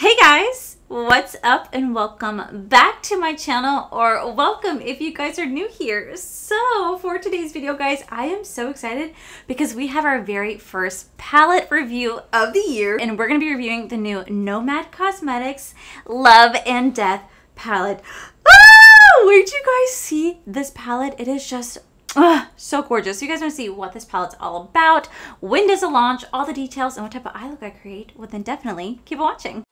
Hey guys, what's up and welcome back to my channel, or welcome if you guys are new here. So for today's video guys, I am so excited because we have our very first palette review of the year, and we're going to be reviewing the new Nomad Cosmetics Love and Death palette. Where'd you guys see this palette? It is just so gorgeous. So you guys want to see what this palette's all about, when does it launch, all the details, and what type of eye look I create, well then definitely keep watching.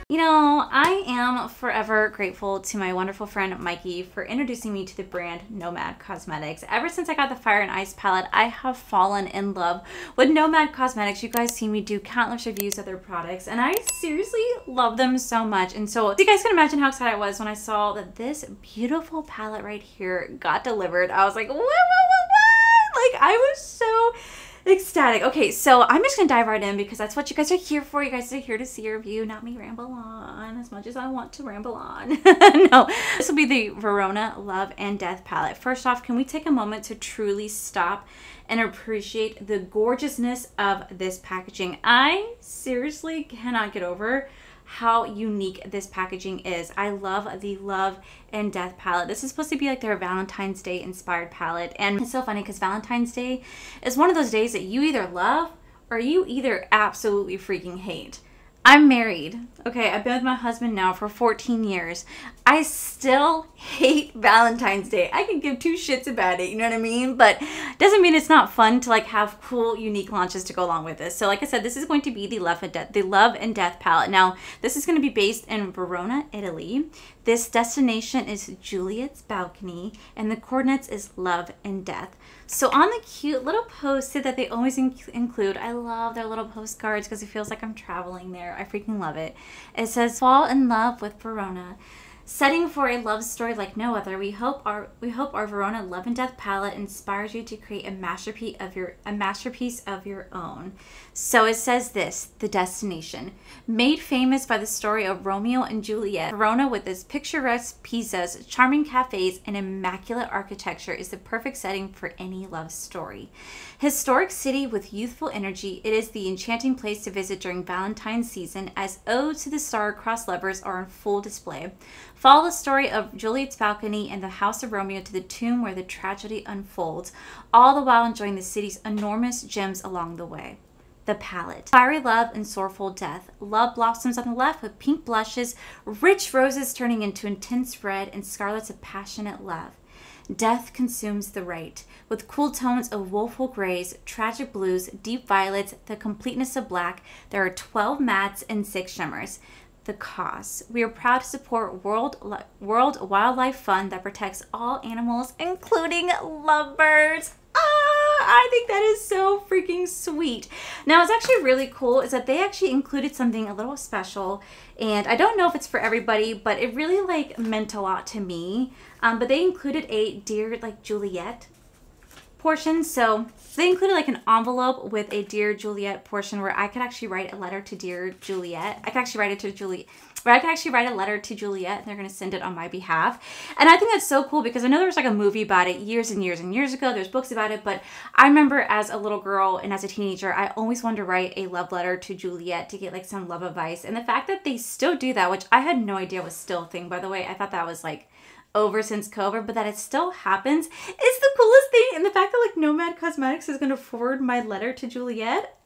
You know, I am forever grateful to my wonderful friend Mikey for introducing me to the brand Nomad Cosmetics. Ever since I got the Fire and Ice palette, I have fallen in love with Nomad Cosmetics. You guys see me do countless reviews of their products, and I seriously love them so much. And so you guys can imagine how excited I was when I saw that this beautiful palette right here got delivered. I was like, what? Like, I was so ecstatic. Okay, so I'm just gonna dive right in because that's what you guys are here for. You guys are here to see a review, not me ramble on as much as I want to ramble on. No, this will be the Verona Love and Death palette. First off, can we take a moment to truly stop and appreciate the gorgeousness of this packaging? I seriously cannot get over how unique this packaging is. I love the Love and Death palette. This is supposed to be like their Valentine's Day inspired palette, and it's so funny because Valentine's Day is one of those days that you either love or you either absolutely freaking hate. I'm married, okay? I've been with my husband now for 14 years. I still hate Valentine's Day. I can give two shits about it, you know what I mean? But doesn't mean it's not fun to like have cool, unique launches to go along with this. So like I said, this is going to be the Love and Death palette. Now, this is going to be based in Verona, Italy. This destination is Juliet's balcony, and the coordinates is Love and Death. So on the cute little post-it that they always include, I love their little postcards because it feels like I'm traveling there. I freaking love it. It says, "Fall in love with Verona. Setting for a love story like no other. We hope our Verona Love and Death palette inspires you to create a masterpiece of your own." So it says this: the destination, made famous by the story of Romeo and Juliet, Verona, with its picturesque pizzas, charming cafes, and immaculate architecture, is the perfect setting for any love story. Historic city with youthful energy, it is the enchanting place to visit during Valentine's season, as odes to the star-crossed lovers are on full display. Follow the story of Juliet's balcony and the house of Romeo to the tomb where the tragedy unfolds, all the while enjoying the city's enormous gems along the way. The palette. Fiery love and sorrowful death. Love blossoms on the left with pink blushes, rich roses turning into intense red, and scarlets of passionate love. Death consumes the right, with cool tones of woeful grays, tragic blues, deep violets, the completeness of black. There are 12 mattes and 6 shimmers. The cause. We are proud to support World Wildlife Fund that protects all animals, including lovebirds. I think that is so freaking sweet. Now, it's actually really cool is that they actually included something a little special, and I don't know if it's for everybody, but it really like meant a lot to me. But they included a Dear like Juliet portion. So they included like an envelope with a Dear Juliet portion where I could actually write a letter to Dear Juliet. I could actually write it to Juliet. Or I could actually write a letter to Juliet and they're going to send it on my behalf. And I think that's so cool because I know there was like a movie about it years and years and years ago. There's books about it, but I remember as a little girl and as a teenager, I always wanted to write a love letter to Juliet to get like some love advice. And the fact that they still do that, which I had no idea was still a thing, by the way. I thought that was like over since COVID, but that it still happens is the coolest thing. And the fact that like Nomad Cosmetics is going to forward my letter to Juliet,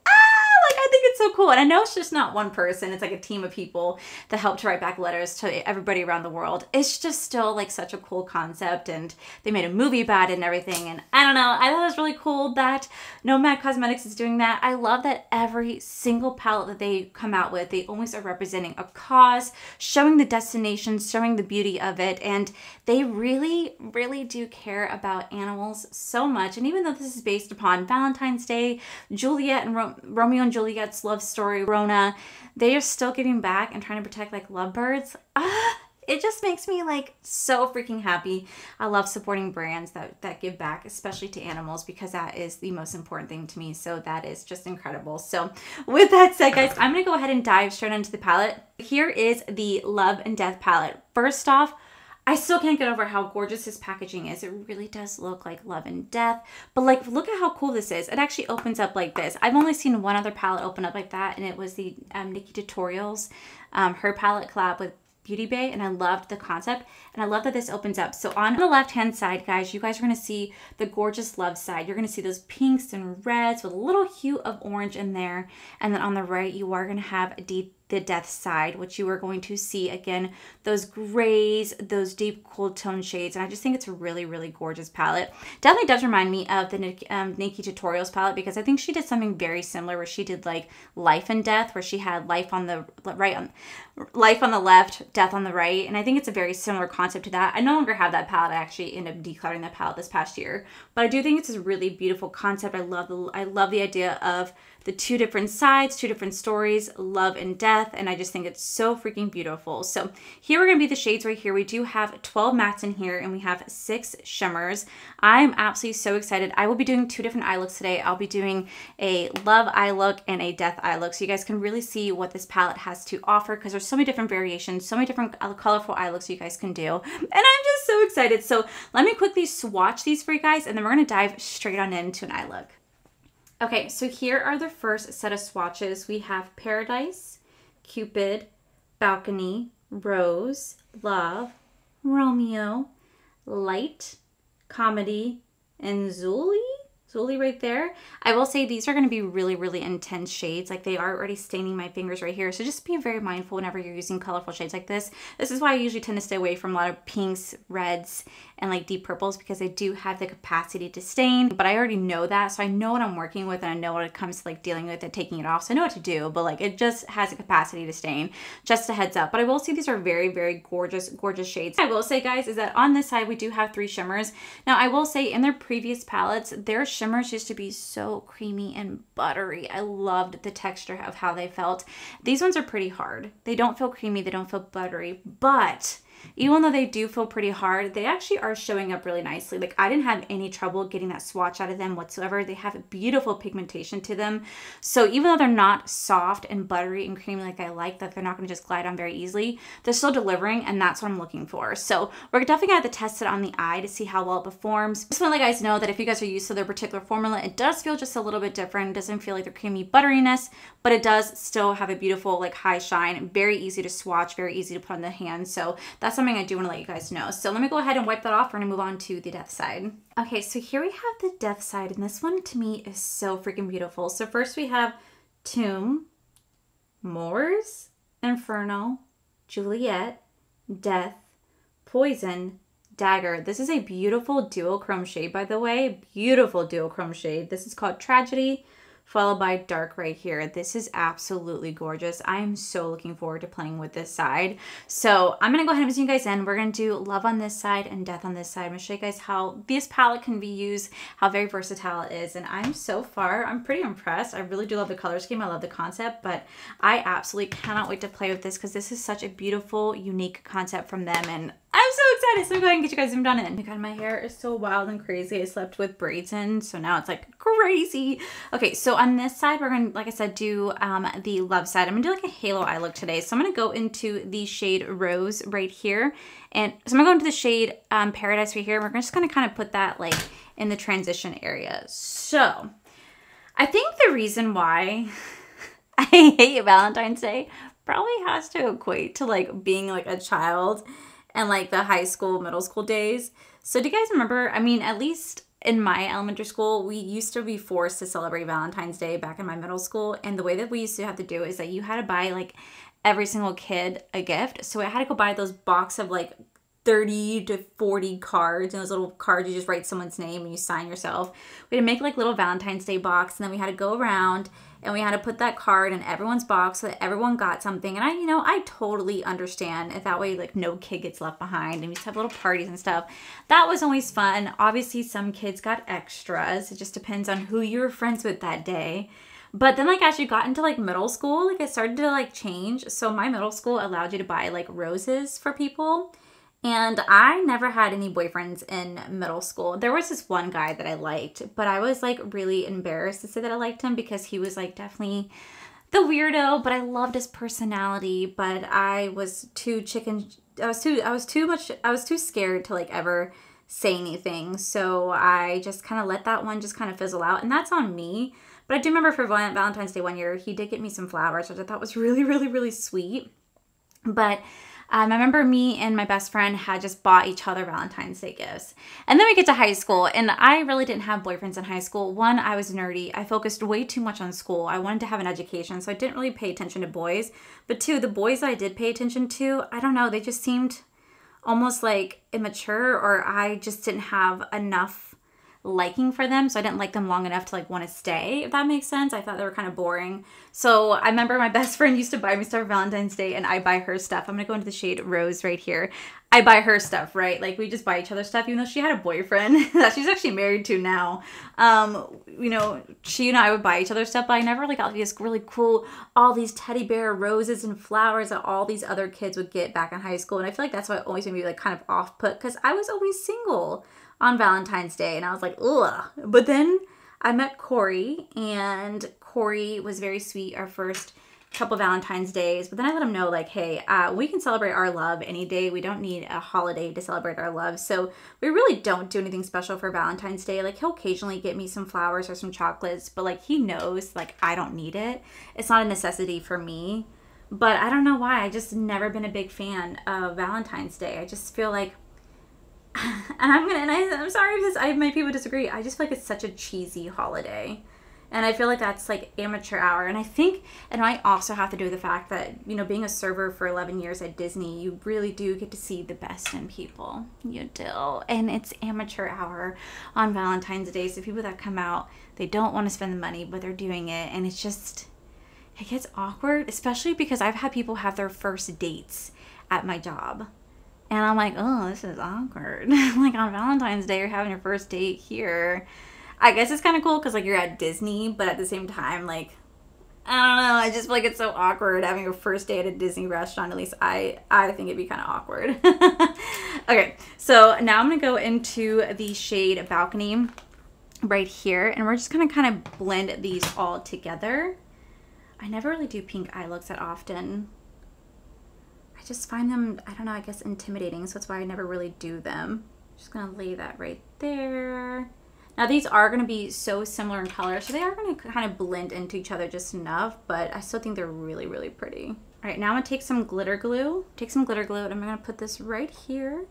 like I think it's so cool. And I know it's just not one person, it's like a team of people that help to write back letters to everybody around the world. It's just still like such a cool concept, and they made a movie about it and everything, and I don't know, I thought it was really cool that Nomad Cosmetics is doing that. I love that every single palette that they come out with, they always are representing a cause, showing the destination, showing the beauty of it, and they really, really do care about animals so much. And even though this is based upon Valentine's Day, Juliet and Romeo and Juliet's love story, Verona, they are still giving back and trying to protect like lovebirds. It just makes me like so freaking happy. I love supporting brands that give back, especially to animals, because that is the most important thing to me. So that is just incredible. So with that said, guys, I'm gonna go ahead and dive straight into the palette. Here is the Love and Death palette. First off, I still can't get over how gorgeous this packaging is. It really does look like Love and Death. But like, look at how cool this is. It actually opens up like this. I've only seen one other palette open up like that, and it was the Nikki Tutorials, her palette collab with Beauty Bay, and I loved the concept, and I love that this opens up. So on the left hand side, guys, you guys are going to see the gorgeous love side. You're going to see those pinks and reds with a little hue of orange in there, and then on the right you are going to have the death side, which you are going to see again those grays, those deep cool tone shades, and I just think it's a really, really gorgeous palette. Definitely does remind me of the Nikki Tutorials palette, because I think she did something very similar where she did like life and death, where she had life on the right, life on the left, death on the right, and I think it's a very similar concept to that. I no longer have that palette. I actually ended up decluttering that palette this past year, but I do think it's a really beautiful concept. I love the idea of the two different sides, two different stories, love and death, and I just think it's so freaking beautiful. So here are going to be the shades right here. We do have 12 mattes in here, and we have 6 shimmers. I'm absolutely so excited. I will be doing 2 different eye looks today. I'll be doing a love eye look and a death eye look, so you guys can really see what this palette has to offer, because there's so many different variations, so many different colorful eye looks you guys can do, and I'm just so excited. So let me quickly swatch these for you guys, and then we're going to dive straight on into an eye look. Okay, so here are the first set of swatches. We have Paradise, Cupid, Balcony, Rose, Love, Romeo, Light, Comedy, and Zuli right there. I will say these are going to be really, really intense shades. Like, they are already staining my fingers right here. So just be very mindful whenever you're using colorful shades like this. This is why I usually tend to stay away from a lot of pinks, reds, and like deep purples, because they do have the capacity to stain. But I already know that, so I know what I'm working with, and I know when it comes to like dealing with it, taking it off. So I know what to do, but like, it just has a capacity to stain. Just a heads up. But I will say these are very, very gorgeous, gorgeous shades. I will say, guys, is that on this side we do have 3 shimmers. Now I will say in their previous palettes, their shimmers used to be so creamy and buttery. I loved the texture of how they felt. These ones are pretty hard. They don't feel creamy, they don't feel buttery, but even though they do feel pretty hard, they actually are showing up really nicely. Like, I didn't have any trouble getting that swatch out of them whatsoever. They have beautiful pigmentation to them. So even though they're not soft and buttery and creamy like I like, that they're not going to just glide on very easily, they're still delivering, and that's what I'm looking for. So we're definitely going to have to test it on the eye to see how well it performs. Just want to let you guys know that if you guys are used to their particular formula, it does feel just a little bit different. It doesn't feel like the creamy butteriness, but it does still have a beautiful like high shine. Very easy to swatch, very easy to put on the hand. So that's something I do want to let you guys know. So let me go ahead and wipe that off. We're going to move on to the death side. Okay, so here we have the death side, and this one to me is so freaking beautiful. So first we have Tomb, Moors, Inferno, Juliet, Death, Poison, Dagger. This is a beautiful duochrome shade, by the way. Beautiful duochrome shade. This is called Tragedy, followed by Dark right here. This is absolutely gorgeous. I am so looking forward to playing with this side. So I'm gonna go ahead and zoom you guys in. We're gonna do Love on this side and Death on this side. I'm gonna show you guys how this palette can be used, how very versatile it is. And I'm pretty impressed. I really do love the color scheme. I love the concept, but I absolutely cannot wait to play with this, because this is such a beautiful, unique concept from them. And I'm so excited. So I'm going to get you guys zoomed on in. Oh my God, my hair is so wild and crazy. I slept with braids in, so now it's like crazy. Okay, so on this side, we're going to, like I said, do the love side. I'm going to do like a halo eye look today. So I'm going to go into the shade Rose right here. And so I'm going to go into the shade Paradise right here. We're just going to kind of put that like in the transition area. So I think the reason why I hate Valentine's Day probably has to equate to like being like a child and like the high school, middle school days. So do you guys remember, I mean, at least in my elementary school, we used to be forced to celebrate Valentine's Day back in my middle school. And the way that we used to have to do it is that you had to buy like every single kid a gift. So I had to go buy those box of like 30 to 40 cards, and those little cards, you just write someone's name and you sign yourself. We had to make like little Valentine's Day box, and then we had to go around and we had to put that card in everyone's box so that everyone got something. And I totally understand if that way like no kid gets left behind, and we used to have little parties and stuff. That was always fun. Obviously some kids got extras. It just depends on who you were friends with that day. But then like as you got into like middle school, like it started to like change. So my middle school allowed you to buy like roses for people. And I never had any boyfriends in middle school. There was this one guy that I liked, but I was like really embarrassed to say that I liked him, because he was like definitely the weirdo, but I loved his personality. But I was too chicken I was too scared to like ever say anything. So I just kind of let that one just kind of fizzle out, and that's on me. But I do remember for Valentine's Day one year, he did get me some flowers, which I thought was really, really, really sweet. But I remember me and my best friend had just bought each other Valentine's Day gifts. And then we get to high school, and I really didn't have boyfriends in high school. One, I was nerdy. I focused way too much on school. I wanted to have an education, so I didn't really pay attention to boys. But two, the boys I did pay attention to, I don't know, they just seemed almost like immature, or I just didn't have enough liking for them, so I didn't like them long enough to like want to stay, if that makes sense. I thought they were kind of boring. So I remember my best friend used to buy me stuff for Valentine's Day, and I buy her stuff. I'm gonna go into the shade Rose right here. I buy her stuff, right? Like, we just buy each other stuff, even though she had a boyfriend that she's actually married to now. You know, she and I would buy each other stuff, but I never really got these really cool, all these teddy bear roses and flowers that all these other kids would get back in high school. And I feel like that's what always made me like kind of off put, because I was always single on Valentine's Day, and I was like, ugh. But then I met Corey, and Corey was very sweet our first couple Valentine's Days. But then I let him know, like, hey, we can celebrate our love any day. We don't need a holiday to celebrate our love. So we really don't do anything special for Valentine's Day. Like, he'll occasionally get me some flowers or some chocolates, but like, he knows like I don't need it. It's not a necessity for me. But I don't know why. I just never been a big fan of Valentine's Day. I just feel like, and I'm sorry if I might people disagree. I just feel like it's such a cheesy holiday. And I feel like that's like amateur hour. And I think it might also have to do with the fact that, you know, being a server for 11 years at Disney, you really do get to see the best in people. You do. And it's amateur hour on Valentine's Day. So people that come out, they don't want to spend the money, but they're doing it. And it's just, it gets awkward, especially because I've had people have their first dates at my job. And I'm like, oh, this is awkward. Like, on Valentine's Day, you're having your first date here. I guess it's kind of cool because, like, you're at Disney, but at the same time, like, I don't know. I just feel like it's so awkward having your first date at a Disney restaurant. At least I think it'd be kind of awkward. Okay, so now I'm going to go into the shade Balcony right here. And we're just going to kind of blend these all together. I never really do pink eye looks that often. I just find them, I don't know, I guess intimidating, so that's why I never really do them. Just gonna lay that right there. Now these are gonna be so similar in color, so they are gonna kind of blend into each other just enough, but I still think they're really, really pretty. All right, now I'm gonna take some glitter glue. And I'm gonna put this right here,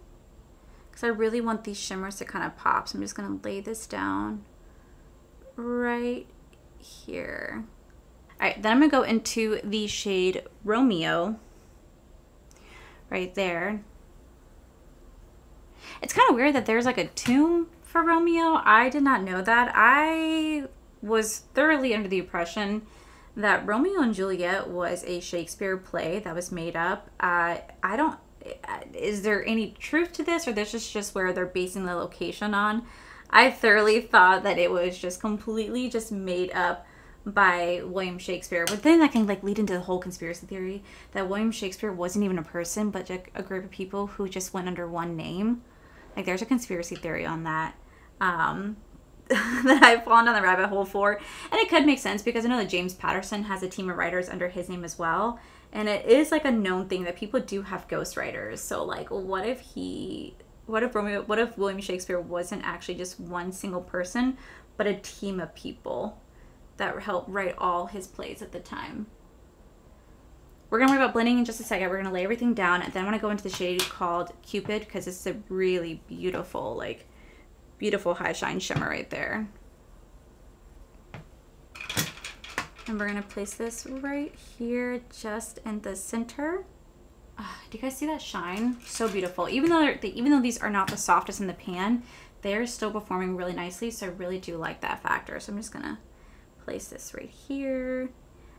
because I really want these shimmers to kind of pop. So I'm just gonna lay this down right here. All right, then I'm gonna go into the shade Romeo. Right there. It's kind of weird that there's like a tomb for Romeo. I did not know that. I was thoroughly under the impression that Romeo and Juliet was a Shakespeare play that was made up. Is there any truth to this, or this is just where they're basing the location on? I thoroughly thought that it was just completely just made up by William Shakespeare. But then that can like lead into the whole conspiracy theory that William Shakespeare wasn't even a person, but a group of people who just went under one name. Like, there's a conspiracy theory on that that I've fallen down the rabbit hole for. And it could make sense because I know that James Patterson has a team of writers under his name as well. And it is like a known thing that people do have ghostwriters. So like, what if William Shakespeare wasn't actually just one single person, but a team of people that helped write all his plays at the time? We're going to worry about blending in just a second. We're going to lay everything down, and then I want to go into the shade called Cupid, because it's a really beautiful, like, beautiful high shine shimmer right there. And we're going to place this right here just in the center. Do you guys see that shine? So beautiful. Even though these are not the softest in the pan, they're still performing really nicely, so I really do like that factor. So I'm just going to place this right here,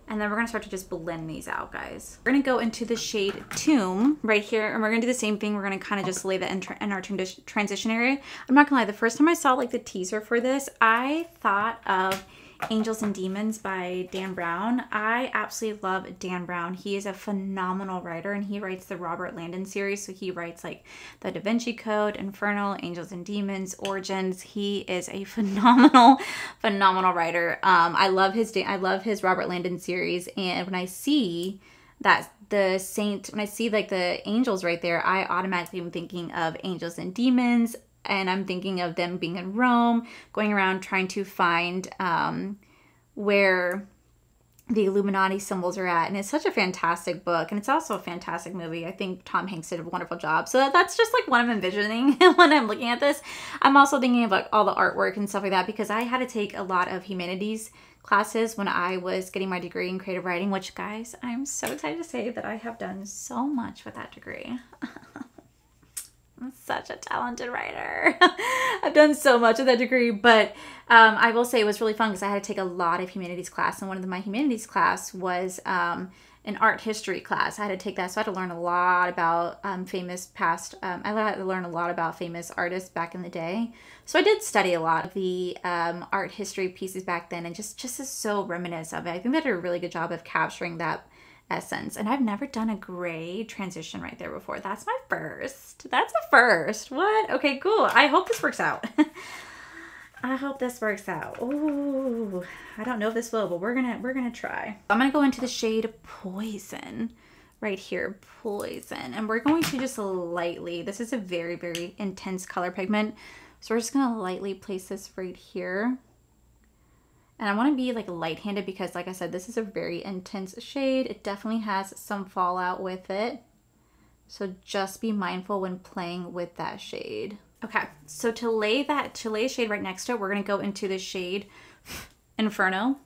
and then we're going to start to just blend these out, guys. We're going to go into the shade Tomb right here, and we're going to do the same thing. We're going to kind of just lay that in our transition area. I'm not going to lie, the first time I saw like the teaser for this, I thought of Angels and Demons by Dan Brown. I absolutely love Dan Brown. He is a phenomenal writer, and he writes the Robert Landon series. So he writes like the Da Vinci Code, Infernal, Angels and Demons, Origins. He is a phenomenal writer. I love his Robert Landon series, and when I see that the saint, when I see like the angels right there, I automatically am thinking of angels and demons, and I'm thinking of them being in Rome, going around trying to find where the Illuminati symbols are at. And it's such a fantastic book, and it's also a fantastic movie. I think Tom Hanks did a wonderful job. So that's just like what I'm envisioning when I'm looking at this. I'm also thinking of like all the artwork and stuff like that, because I had to take a lot of humanities classes when I was getting my degree in creative writing, which, guys, I'm so excited to say that I have done so much with that degree. I'm such a talented writer. I've done so much of that degree, but I will say it was really fun because I had to take a lot of humanities class, and one of my humanities class was an art history class. I had to take that, so I had to learn a lot about famous past. I had to learn a lot about famous artists back in the day. So I did study a lot of the art history pieces back then, and just is so reminiscent of it. I think they did a really good job of capturing that essence. And I've never done a gray transition right there before. That's my first. That's a first. What? Okay, cool. I hope this works out. I hope this works out. Oh, I don't know if this will, but we're gonna try. I'm gonna go into the shade Poison right here, Poison, and we're going to just lightly, this is a very, very intense color pigment, so we're just gonna lightly place this right here. And I want to be like light-handed because, like I said, this is a very intense shade. It definitely has some fallout with it. So just be mindful when playing with that shade. Okay, so to lay a shade right next to it, we're going to go into the shade Inferno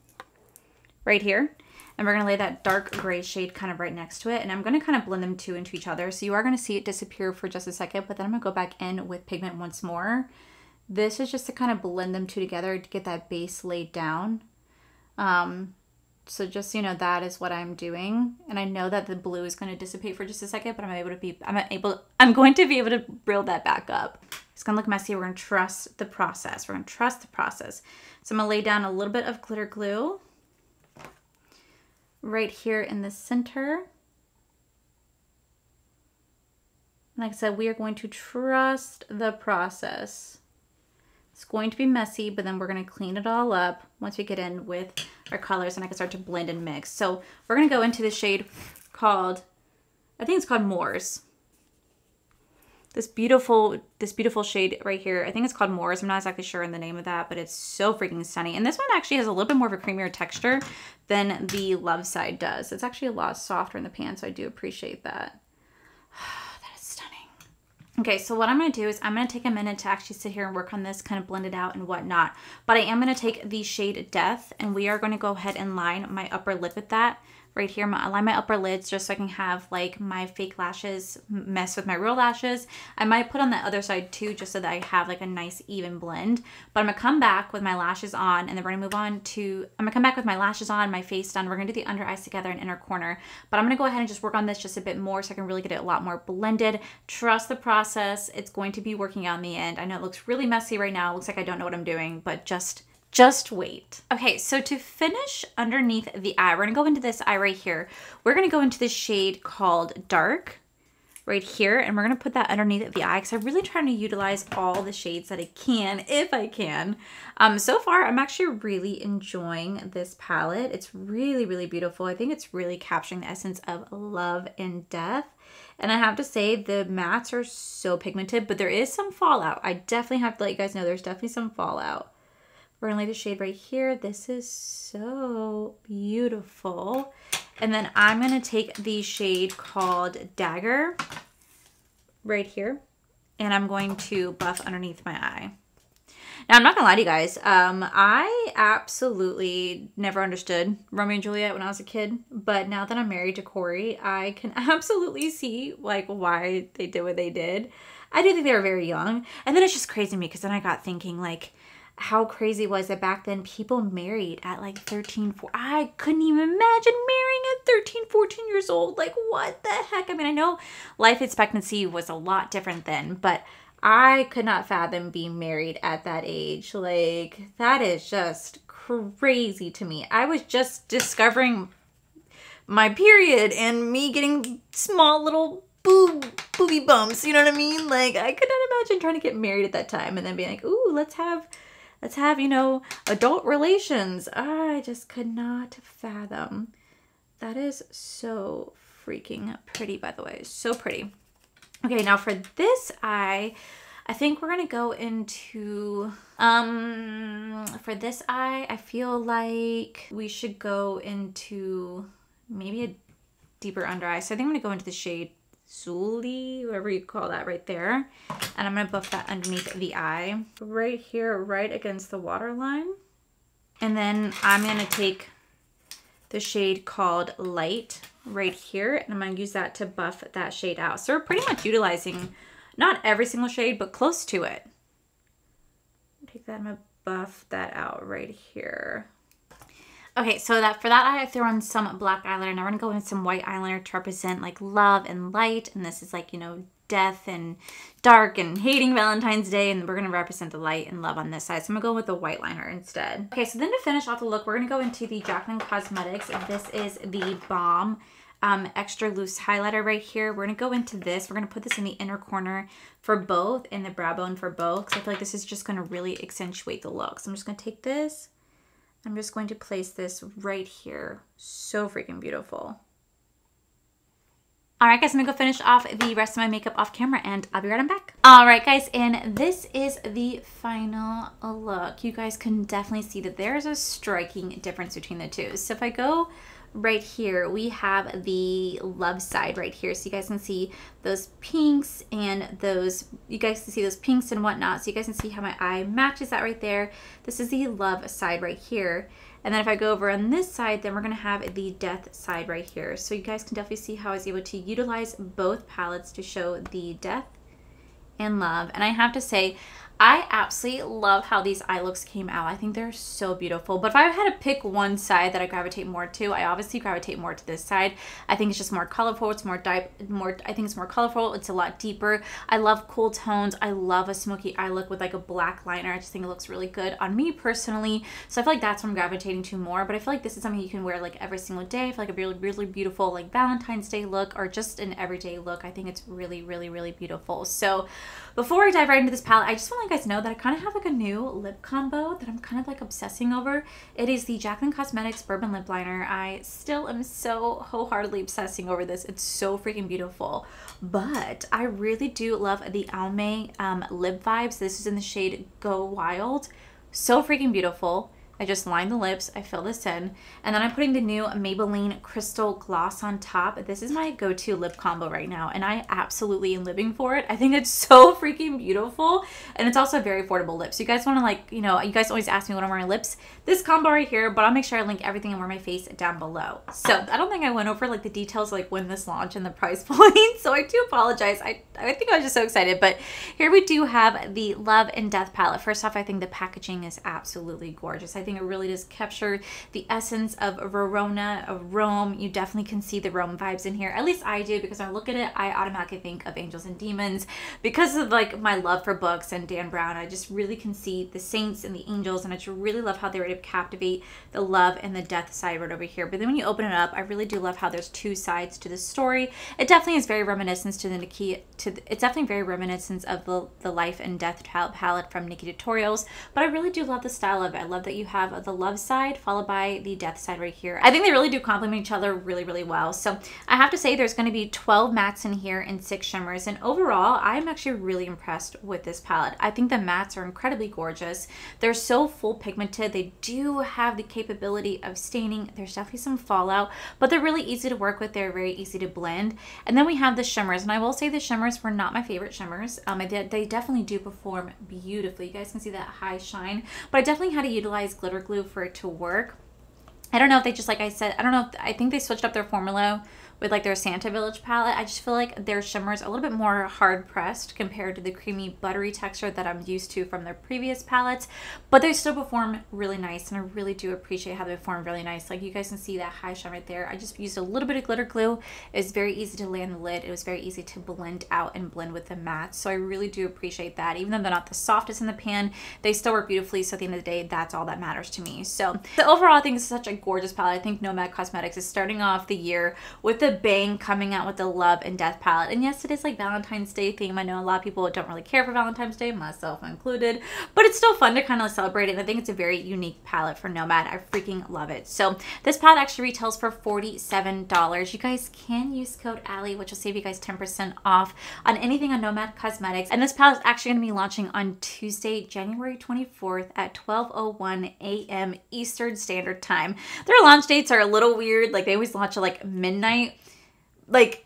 right here. And we're going to lay that dark gray shade kind of right next to it. And I'm going to kind of blend them two into each other. So you are going to see it disappear for just a second, but then I'm going to go back in with pigment once more. This is just to kind of blend them two together to get that base laid down. So just, you know, that is what I'm doing. And I know that the blue is going to dissipate for just a second, but I'm going to be able to build that back up. It's going to look messy. We're going to trust the process. We're going to trust the process. So I'm going to lay down a little bit of glitter glue right here in the center. Like I said, we are going to trust the process. It's going to be messy, but then we're going to clean it all up once we get in with our colors and I can start to blend and mix. So we're going to go into the shade called, I think it's called Moors. This beautiful shade right here. I think it's called Moors. I'm not exactly sure in the name of that, but it's so freaking stunning. And this one actually has a little bit more of a creamier texture than the Love Side does. It's actually a lot softer in the pan, so I do appreciate that. Okay, so what I'm going to do is I'm going to take a minute to actually sit here and work on this, kind of blend it out and whatnot. But I am going to take the shade Death, and we are going to go ahead and line my upper lid with that. Right here, I line my upper lids just so I can have like my fake lashes mess with my real lashes. I might put on the other side too, just so that I have like a nice even blend. But I'm going to come back with my lashes on, and then we're going to move on to, I'm going to come back with my lashes on, my face done. We're going to do the under eyes together and inner corner. But I'm going to go ahead and just work on this just a bit more so I can really get it a lot more blended. Trust the process. It's going to be working out in the end. I know it looks really messy right now. It looks like I don't know what I'm doing, but just wait. Okay, so to finish underneath the eye, we're gonna go into this eye right here. We're gonna go into the shade called Dark right here, and we're gonna put that underneath the eye because I'm really trying to utilize all the shades that I can, if I can. So far, I'm actually really enjoying this palette. It's really, really beautiful. I think it's really capturing the essence of love and death. And I have to say, the mattes are so pigmented, but there is some fallout. I definitely have to let you guys know there's definitely some fallout. We're gonna lay the shade right here. This is so beautiful. And then I'm gonna take the shade called Dagger right here, and I'm going to buff underneath my eye. Now, I'm not gonna lie to you guys. I absolutely never understood Romeo and Juliet when I was a kid, but now that I'm married to Corey, I can absolutely see like why they did what they did. I do think they were very young, and then it's just crazy to me because then I got thinking like, how crazy was it back then? People married at like 13, 14. I couldn't even imagine marrying at 13, 14 years old. Like, what the heck? I mean, I know life expectancy was a lot different then, but I could not fathom being married at that age. Like, that is just crazy to me. I was just discovering my period and me getting small little booby bumps. You know what I mean? Like, I could not imagine trying to get married at that time and then being like, ooh, let's have, you know, adult relations. I just could not fathom. That is so freaking pretty, by the way. So pretty. Okay, now for this eye, I think we're gonna go into, for this eye, I feel like we should go into maybe a deeper under eye. So I think I'm gonna go into the shade Zuli, whatever you call that right there. And I'm gonna buff that underneath the eye. Right here, right against the waterline. And then I'm gonna take the shade called Light right here, and I'm gonna use that to buff that shade out. So we're pretty much utilizing not every single shade, but close to it. Take that, I'm gonna buff that out right here. Okay, so for that eye, I threw on some black eyeliner. Now we're gonna go in some white eyeliner to represent like love and light, and this is like, you know, death and dark and hating Valentine's Day, and we're gonna represent the light and love on this side. So I'm gonna go with the white liner instead. Okay, so then to finish off the look, we're gonna go into the Jaclyn Cosmetics. This is the Balm extra loose highlighter right here. We're gonna go into this. We're gonna put this in the inner corner for both, in the brow bone for both, because I feel like this is just gonna really accentuate the look. So I'm just gonna take this. I'm just going to place this right here. So freaking beautiful. All right, guys, I'm gonna go finish off the rest of my makeup off camera, and I'll be right on back. All right, guys, and this is the final look. You guys can definitely see that there's a striking difference between the two. So if I go right here, we have the love side right here. So you guys can see those pinks and those, you guys can see those pinks and whatnot. So you guys can see how my eye matches that right there. This is the love side right here. And then if I go over on this side, then we're gonna have the death side right here. So you guys can definitely see how I was able to utilize both palettes to show the death and love. And I have to say, I absolutely love how these eye looks came out. I think they're so beautiful. But if I had to pick one side that I gravitate more to, I obviously gravitate more to this side. I think it's just more colorful. It's I think it's more colorful. It's a lot deeper. I love cool tones. I love a smoky eye look with like a black liner. I just think it looks really good on me personally. So I feel like that's what I'm gravitating to more. But I feel like this is something you can wear like every single day. I feel like a really, really beautiful like Valentine's Day look, or just an everyday look. I think it's really, really, really beautiful. So before I dive right into this palette, I just want to let you guys know that I kind of have like a new lip combo that I'm kind of like obsessing over. It is the Jaclyn Cosmetics Bourbon Lip Liner. I still am so wholeheartedly obsessing over this. It's so freaking beautiful. But I really do love the Almay lip vibes. This is in the shade Go Wild. So freaking beautiful. I just line the lips, I fill this in, and then I'm putting the new Maybelline Crystal Gloss on top. This is my go-to lip combo right now, and I absolutely am living for it. I think it's so freaking beautiful, and it's also a very affordable lip. So you guys want to, like, you know, you guys always ask me when I'm wearing lips. This combo right here, but I'll make sure I link everything and wear my face down below. So I don't think I went over like the details like when this launched and the price point, so I do apologize. I think I was just so excited, but here we do have the Love and Death palette. First off, I think the packaging is absolutely gorgeous. I think it really does capture the essence of Verona, of Rome. You definitely can see the Rome vibes in here. At least I do, because when I look at it, I automatically think of Angels and Demons because of like my love for books and Dan Brown. I just really can see the saints and the angels, and I just really love how they were able to captivate the love and the death side right over here. But then when you open it up, I really do love how there's two sides to the story. It definitely is very reminiscent to the it's definitely very reminiscent of the life and death palette from Nikki Tutorials. But I really do love the style of it. I love that you have the love side followed by the death side right here. I think they really do complement each other really, really well. So I have to say there's going to be 12 mattes in here and 6 shimmers. And overall, I'm actually really impressed with this palette. I think the mattes are incredibly gorgeous. They're so full pigmented. They do have the capability of staining. There's definitely some fallout, but they're really easy to work with. They're very easy to blend. And then we have the shimmers. And I will say the shimmers were not my favorite shimmers. They definitely do perform beautifully. You guys can see that high shine, but I definitely had to utilize glitter glue for it to work. I don't know if they just, like I said, I don't know if, I think they switched up their formula with like their Santa Village palette. I just feel like their shimmers a little bit more hard pressed compared to the creamy buttery texture that I'm used to from their previous palettes, but they still perform really nice, and I really do appreciate how they perform really nice. Like you guys can see that high shine right there. I just used a little bit of glitter glue. It was very easy to lay on the lid. It was very easy to blend out and blend with the matte, so I really do appreciate that. Even though they're not the softest in the pan, they still work beautifully, so at the end of the day, that's all that matters to me. So overall, I think this is such a gorgeous palette. I think Nomad Cosmetics is starting off the year with a bang coming out with the Love and Death palette. And yes, it is like Valentine's Day theme. I know a lot of people don't really care for Valentine's Day, myself included, but it's still fun to kind of celebrate it. And I think it's a very unique palette for Nomad. I freaking love it. So this palette actually retails for $47. You guys can use code Allie, which will save you guys 10% off on anything on Nomad Cosmetics. And this palette is actually going to be launching on Tuesday, January 24th at 12:01 a.m. Eastern Standard Time. Their launch dates are a little weird. Like they always launch at like midnight, like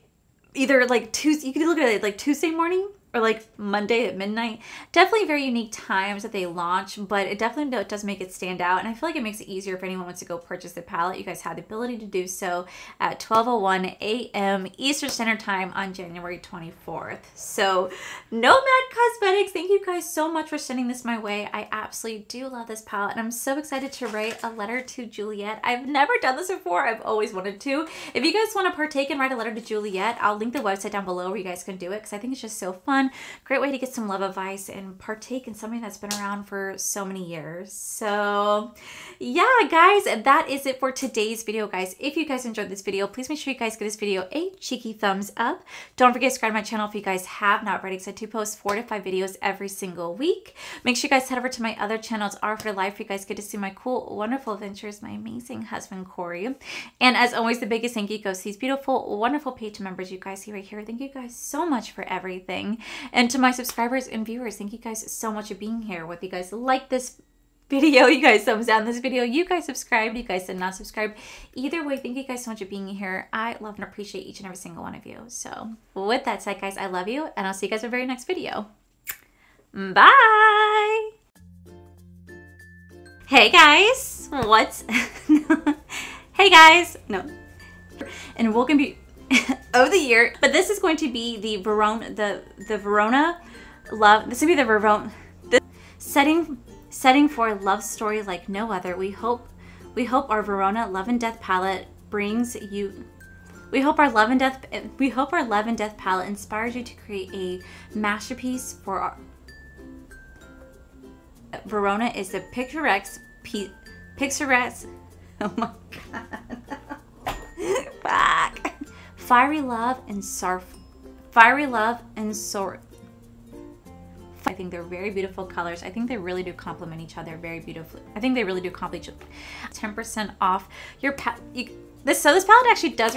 either like Tuesday, you can look at it like Tuesday morning or like Monday at midnight. Definitely very unique times that they launch, but it definitely does make it stand out. And I feel like it makes it easier if anyone wants to go purchase the palette. You guys have the ability to do so at 12:01 a.m. Eastern Standard Time on January 24th. So Nomad Cosmetics, thank you guys so much for sending this my way. I absolutely do love this palette, and I'm so excited to write a letter to Juliet. I've never done this before. I've always wanted to. If you guys want to partake and write a letter to Juliet, I'll link the website down below where you guys can do it, because I think it's just so fun. Great way to get some love advice and partake in something that's been around for so many years. So yeah, guys, that is it for today's video, guys. If you guys enjoyed this video, please make sure you guys give this video a cheeky thumbs up. Don't forget to subscribe to my channel if you guys have not already, because I do post 4 to 5 videos every single week. Make sure you guys head over to my other channels, R for Life, where you guys get to see my cool, wonderful adventures, my amazing husband, Corey. And as always, the biggest thank you goes to these beautiful, wonderful page members you guys see right here. Thank you guys so much for everything. And to my subscribers and viewers, thank you guys so much for being here. Whether you guys like this video, you guys thumbs down this video, you guys subscribed, you guys did not subscribe. Either way, thank you guys so much for being here. I love and appreciate each and every single one of you. So with that said, guys, I love you, and I'll see you guys in the very next video. Bye! Hey guys, what's... Hey guys, no. And welcome to... of the year, but this is going to be the Verona, the Verona love. This will be the Verona setting for a love story like no other. We hope our Verona Love and Death palette brings you. We hope our Love and Death palette inspires you to create a masterpiece for our. Verona is the picturesque. Oh my god. Back. Fiery love and surf. I think they're very beautiful colors. I think they really do complement each other very beautifully. I think they really do complement each other. 10% off your this palette actually does